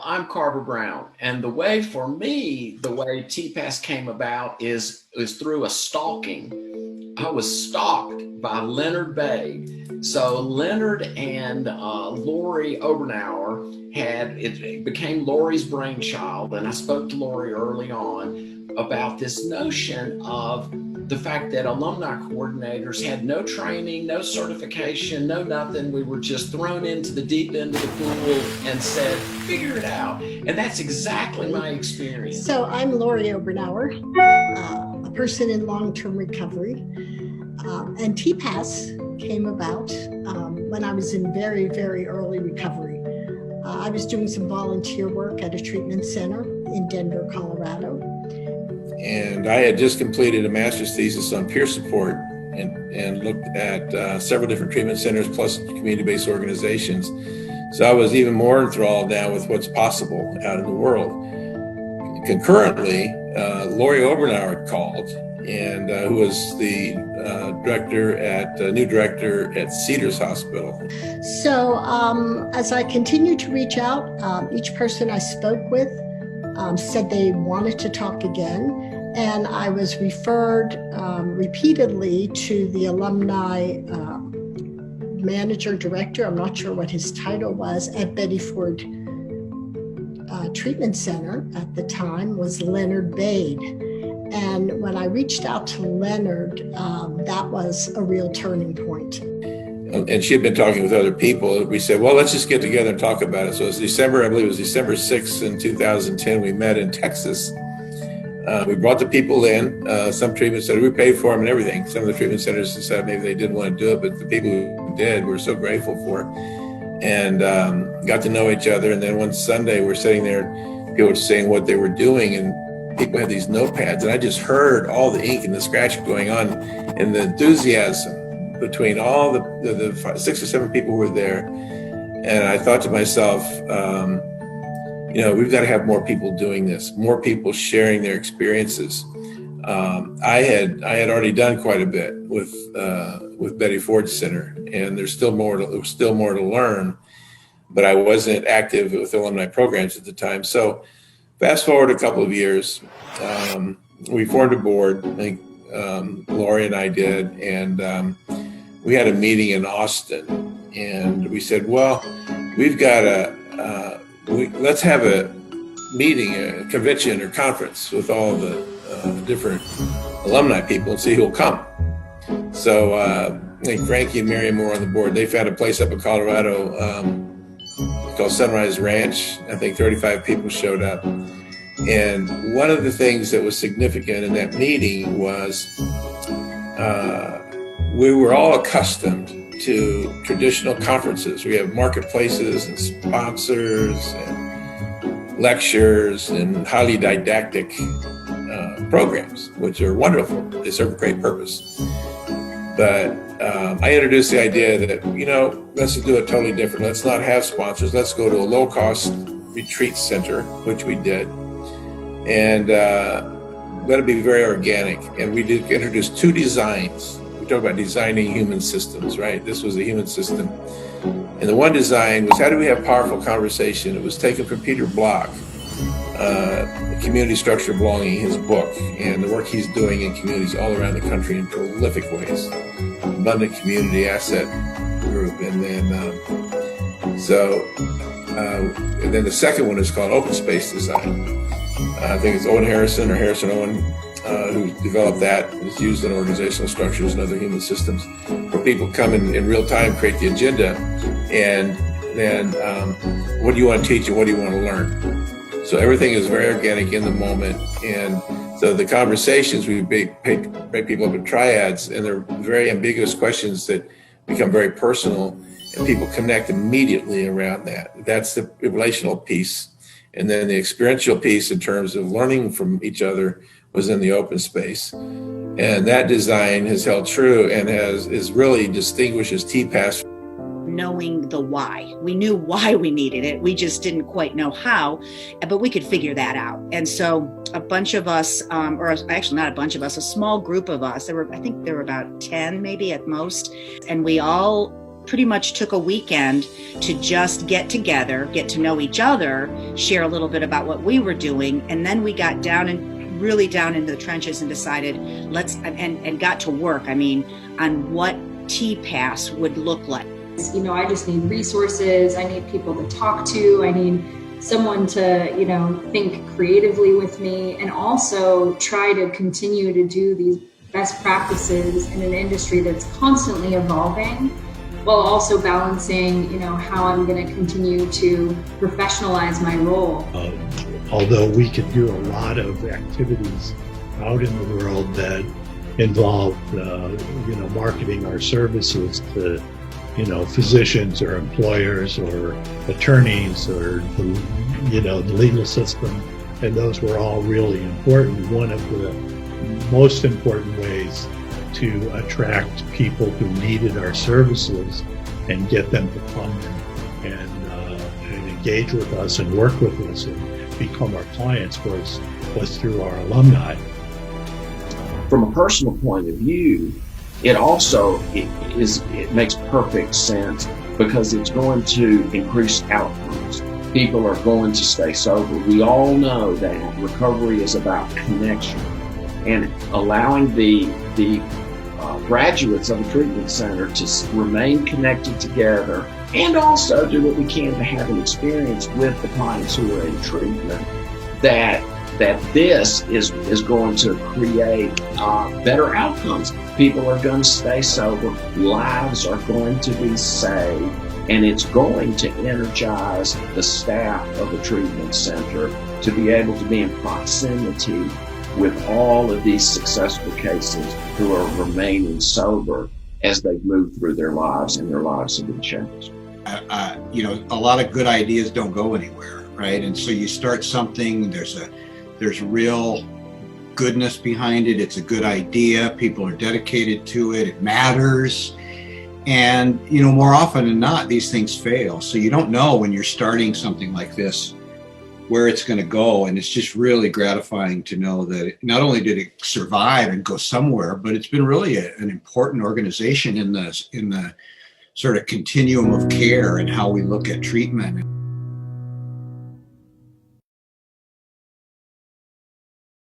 I'm Carver Brown, and the way for me, the way TPAS came about is through a stalking. I was stalked by Leonard Bay. So Leonard and Lori Obernower it became Lori's brainchild, and I spoke to Lori early on about this notion of the fact that alumni coordinators had no training, no certification, no nothing. We were just thrown into the deep end of the pool and said, figure it out. And that's exactly my experience. So I'm Lori Obernower, a person in long-term recovery. And TPAS came about when I was in very, very early recovery. I was doing some volunteer work at a treatment center in Denver, Colorado. And I had just completed a master's thesis on peer support and looked at several different treatment centers plus community-based organizations. So I was even more enthralled now with what's possible out in the world. Concurrently, Lori Obernower called, and who was the new director at Cedars Hospital. So as I continued to reach out, each person I spoke with said they wanted to talk again. And I was referred repeatedly to the alumni manager director, I'm not sure what his title was, at Betty Ford Treatment Center at the time, was Leonard Bade. And when I reached out to Leonard, that was a real turning point. And she had been talking with other people. We said, well, let's just get together and talk about it. So it was December, I believe it was December 6th in 2010, we met in Texas. We brought the people in. Some treatment centers, we paid for them and everything. Some of the treatment centers decided maybe they didn't want to do it, but the people who did, we're so grateful for it. And got to know each other. And then one Sunday, we're sitting there, people were saying what they were doing, and people had these notepads. And I just heard all the ink and the scratch going on and the enthusiasm between all the 6 or 7 people who were there. And I thought to myself, we've got to have more people doing this, more people sharing their experiences. I had already done quite a bit with Betty Ford Center, and there's still more to learn, but I wasn't active with alumni programs at the time. So fast forward a couple of years, we formed a board. I think Lori and I did, and we had a meeting in Austin, and we said, well, we've got let's have a meeting, a convention or conference with all the different alumni people and see who'll come. So I think Frankie and Miriam were on the board. They found a place up in Colorado called Sunrise Ranch. I think 35 people showed up. And one of the things that was significant in that meeting was we were all accustomed to traditional conferences. We have marketplaces and sponsors and lectures and highly didactic programs, which are wonderful. They serve a great purpose. But I introduced the idea that, let's do it totally different. Let's not have sponsors. Let's go to a low-cost retreat center, which we did, and let it be very organic. And we did introduce 2 designs. We talk about designing human systems, right? This was a human system. And the one design was, how do we have powerful conversation? It was taken from Peter Block, Community Structure Belonging, his book, and the work he's doing in communities all around the country in prolific ways. Abundant Community Asset Group. And then, and then the second one is called Open Space Design. I think it's Owen Harrison or Harrison Owen who developed that. It's used in organizational structures and other human systems where people come in real time, create the agenda, and then what do you want to teach and what do you want to learn? So everything is very organic in the moment. And so the conversations, we break people up in triads, and they're very ambiguous questions that become very personal, and people connect immediately around that. That's the relational piece. And then the experiential piece in terms of learning from each other was in the open space. And that design has held true and is really distinguishes TPAS. Knowing the why. We knew why we needed it. We just didn't quite know how, but we could figure that out. And so a bunch of us, or actually not a bunch of us, a small group of us, I think there were about 10 maybe at most. And we all pretty much took a weekend to just get together, get to know each other, share a little bit about what we were doing. And then we got down and really down into the trenches and decided and got to work, on what TPAS would look like. I just need resources. I need people to talk to. I need someone to, think creatively with me, and also try to continue to do these best practices in an industry that's constantly evolving, while also balancing, how I'm going to continue to professionalize my role. Although we could do a lot of activities out in the world that involve, marketing our services to, physicians or employers or attorneys or the legal system, and those were all really important. One of the most important ways to attract people who needed our services and get them to come and engage with us and work with us and become our clients was through our alumni. From a personal point of view, it makes perfect sense because it's going to increase outcomes. People are going to stay sober. We all know that recovery is about connection, and allowing the graduates of the treatment center to remain connected together, and also do what we can to have an experience with the clients who are in treatment, that this is going to create better outcomes. People are going to stay sober, lives are going to be saved, and it's going to energize the staff of the treatment center to be able to be in proximity with all of these successful cases who are remaining sober as they've moved through their lives and their lives have been changed. A lot of good ideas don't go anywhere, right? And so you start something, there's real goodness behind it. It's a good idea. People are dedicated to it. It matters. And, more often than not, these things fail. So you don't know when you're starting something like this where it's going to go. And it's just really gratifying to know that not only did it survive and go somewhere, but it's been really an important organization in the sort of continuum of care and how we look at treatment.